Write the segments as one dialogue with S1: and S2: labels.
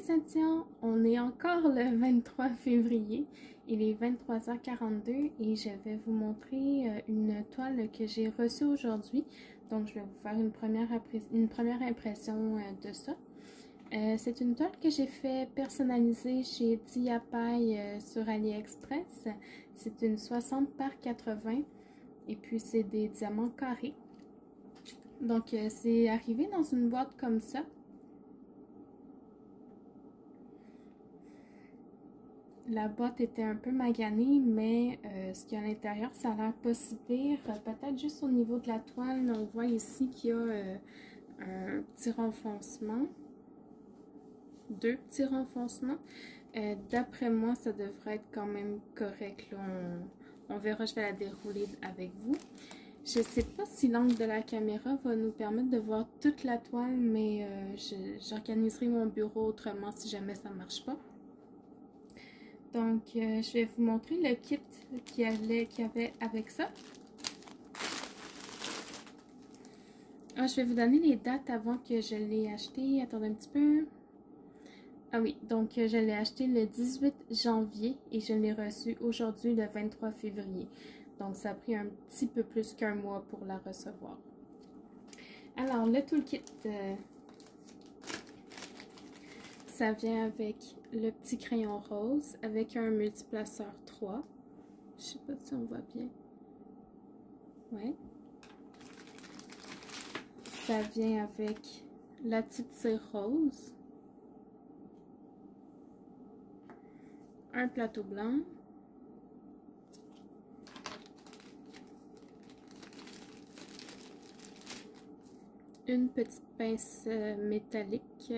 S1: les Indiens, on est encore le 23 février, il est 23h42 et je vais vous montrer une toile que j'ai reçue aujourd'hui. Donc je vais vous faire une première impression de ça. C'est une toile que j'ai fait personnaliser chez Diapaille sur AliExpress. C'est une 60 par 80 et puis c'est des diamants carrés. Donc c'est arrivé dans une boîte comme ça. La boîte était un peu maganée, mais ce qu'il y a à l'intérieur, ça a l'air pas si pire. Peut-être juste au niveau de la toile, on voit ici qu'il y a un petit renfoncement. Deux petits renfoncements. D'après moi, ça devrait être quand même correct. Là, on verra, je vais la dérouler avec vous. Je ne sais pas si l'angle de la caméra va nous permettre de voir toute la toile, mais j'organiserai mon bureau autrement si jamais ça ne marche pas. Donc, je vais vous montrer le kit qu'il y avait avec ça. Ah, je vais vous donner les dates avant que je l'ai acheté. Attendez un petit peu. Ah oui, donc je l'ai acheté le 18 janvier et je l'ai reçu aujourd'hui le 23 février. Donc, ça a pris un petit peu plus qu'un mois pour la recevoir. Alors, le toolkit, ça vient avec le petit crayon rose avec un multiplaceur 3. Je sais pas si on voit bien. Ouais. Ça vient avec la petite cire rose. Un plateau blanc. Une petite pince métallique,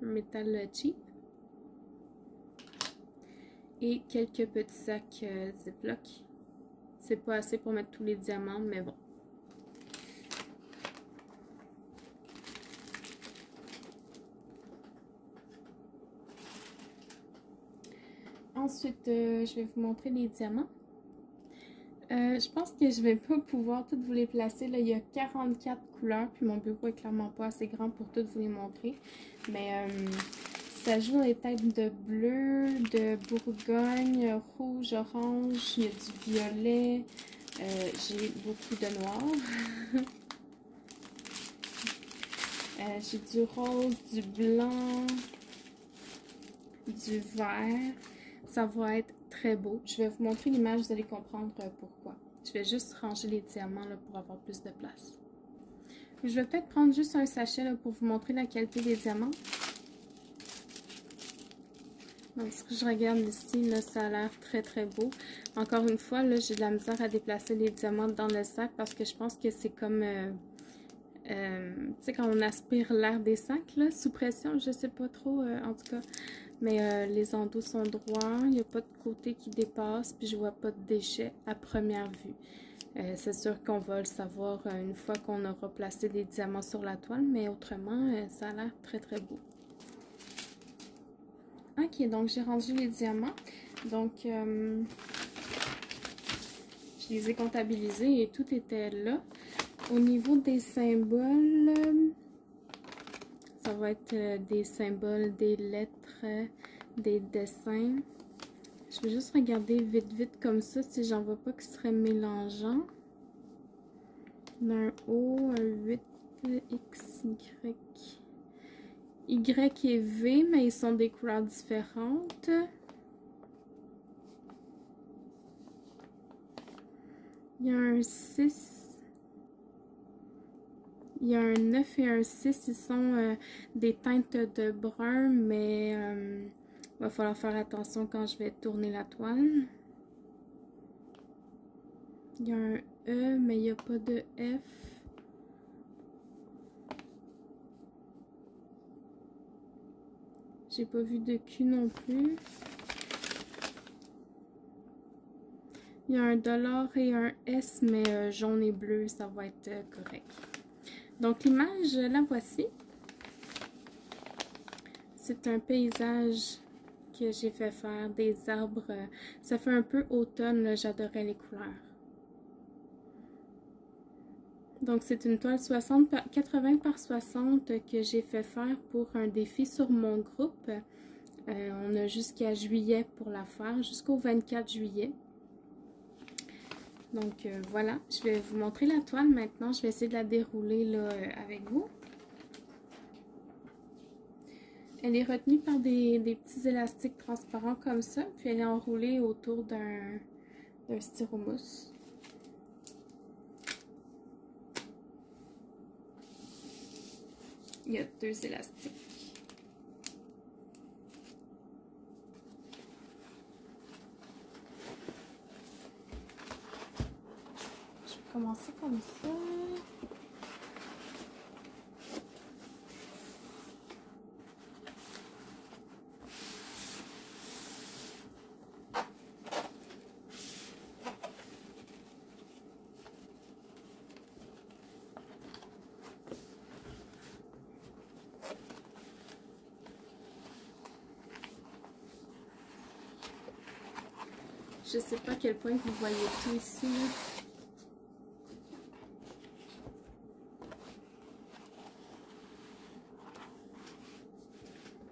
S1: métal cheap. Et quelques petits sacs Ziploc. C'est pas assez pour mettre tous les diamants, mais bon. Ensuite, je vais vous montrer les diamants. Je pense que je vais pas pouvoir toutes vous les placer. Là, il y a 44 couleurs, puis mon bureau est clairement pas assez grand pour toutes vous les montrer. Mais ça joue les têtes de bleu, de bourgogne, rouge, orange, il y a du violet, j'ai beaucoup de noir. J'ai du rose, du blanc, du vert. Ça va être très beau. Je vais vous montrer l'image, vous allez comprendre pourquoi. Je vais juste ranger les diamants là, pour avoir plus de place. Je vais peut-être prendre juste un sachet là, pour vous montrer la qualité des diamants. Donc, ce que je regarde ici, là, ça a l'air très très beau. Encore une fois, là, j'ai de la misère à déplacer les diamants dans le sac parce que je pense que c'est comme... tu sais, quand on aspire l'air des sacs, là, sous pression, je sais pas trop, en tout cas. Mais les endos sont droits, il n'y a pas de côté qui dépasse, puis je vois pas de déchets à première vue. C'est sûr qu'on va le savoir une fois qu'on aura placé les diamants sur la toile, mais autrement, ça a l'air très très beau. Ok, donc j'ai rendu les diamants. Donc, je les ai comptabilisés et tout était là. Au niveau des symboles, ça va être des symboles, des lettres, des dessins. Je vais juste regarder vite comme ça si j'en vois pas qui serait mélangeant. On a un O, un 8, X, Y. Y et V, mais ils sont des couleurs différentes. Il y a un 6. Il y a un 9 et un 6, ils sont des teintes de brun, mais il va falloir faire attention quand je vais tourner la toile. Il y a un E, mais il n'y a pas de F. J'ai pas vu de Q non plus. Il y a un $ et un S, mais jaune et bleu, ça va être correct. Donc l'image, la voici. C'est un paysage que j'ai fait faire, des arbres. Ça fait un peu automne, j'adorais les couleurs. Donc, c'est une toile 80 par 60 que j'ai fait faire pour un défi sur mon groupe. On a jusqu'à juillet pour la faire, jusqu'au 24 juillet. Donc, voilà, je vais vous montrer la toile maintenant. Je vais essayer de la dérouler là, avec vous. Elle est retenue par des petits élastiques transparents comme ça, puis elle est enroulée autour d'un styromousse. Il y a 2 élastiques. Je vais commencer comme ça. Je sais pas à quel point vous voyez tout ici.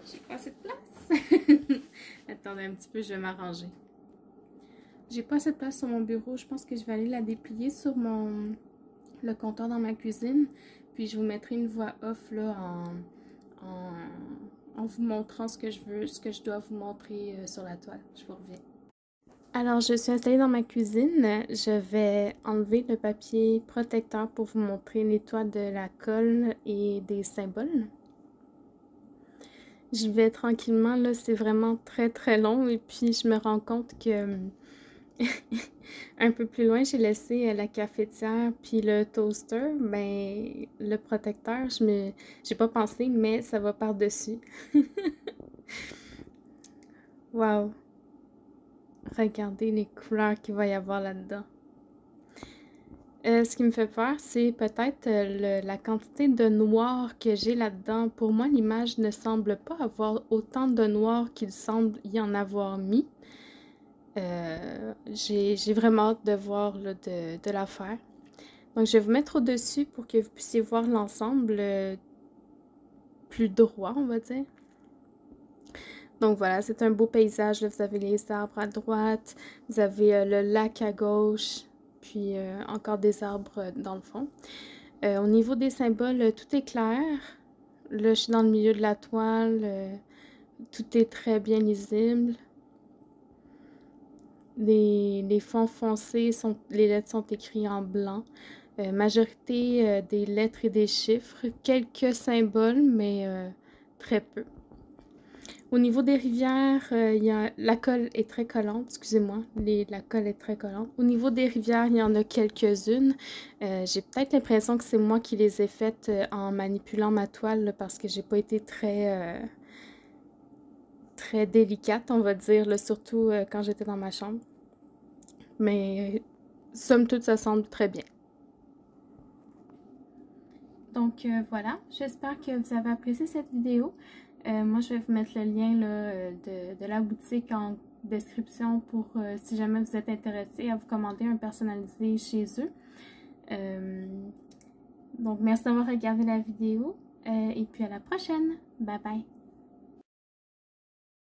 S1: J'ai pas assez de place. Attendez un petit peu, je vais m'arranger. J'ai pas assez de place sur mon bureau. Je pense que je vais aller la déplier sur le comptoir dans ma cuisine. Puis je vous mettrai une voix off là en vous montrant ce que je dois vous montrer sur la toile. Je vous reviens. Alors, je suis installée dans ma cuisine. Je vais enlever le papier protecteur pour vous montrer les toiles de la colle et des symboles. J'y vais tranquillement, là, c'est vraiment très très long et puis je me rends compte que un peu plus loin, j'ai laissé la cafetière puis le toaster, ben le protecteur, j'ai pas pensé, mais ça va par-dessus. Wow! Regardez les couleurs qu'il va y avoir là-dedans. Ce qui me fait peur, c'est peut-être la quantité de noir que j'ai là-dedans. Pour moi, l'image ne semble pas avoir autant de noir qu'il semble y en avoir mis. J'ai vraiment hâte de voir là, de la faire. Donc, je vais vous mettre au-dessus pour que vous puissiez voir l'ensemble plus droit, on va dire. Donc voilà, c'est un beau paysage. Là. Vous avez les arbres à droite, vous avez le lac à gauche, puis encore des arbres dans le fond. Au niveau des symboles, tout est clair. Là, je suis dans le milieu de la toile. Tout est très bien lisible. Les fonds foncés, les lettres sont écrites en blanc. Majorité des lettres et des chiffres. Quelques symboles, mais très peu. Au niveau des rivières, la colle est très collante, excusez-moi, la colle est très collante. Au niveau des rivières, il y en a quelques-unes. J'ai peut-être l'impression que c'est moi qui les ai faites en manipulant ma toile là, parce que j'ai pas été très délicate, on va dire, là, surtout quand j'étais dans ma chambre. Mais somme toute, ça semble très bien. Donc voilà, j'espère que vous avez apprécié cette vidéo. Moi, je vais vous mettre le lien là, de la boutique en description pour si jamais vous êtes intéressé à vous commander un personnalisé chez eux. Donc, merci d'avoir regardé la vidéo et puis à la prochaine. Bye bye!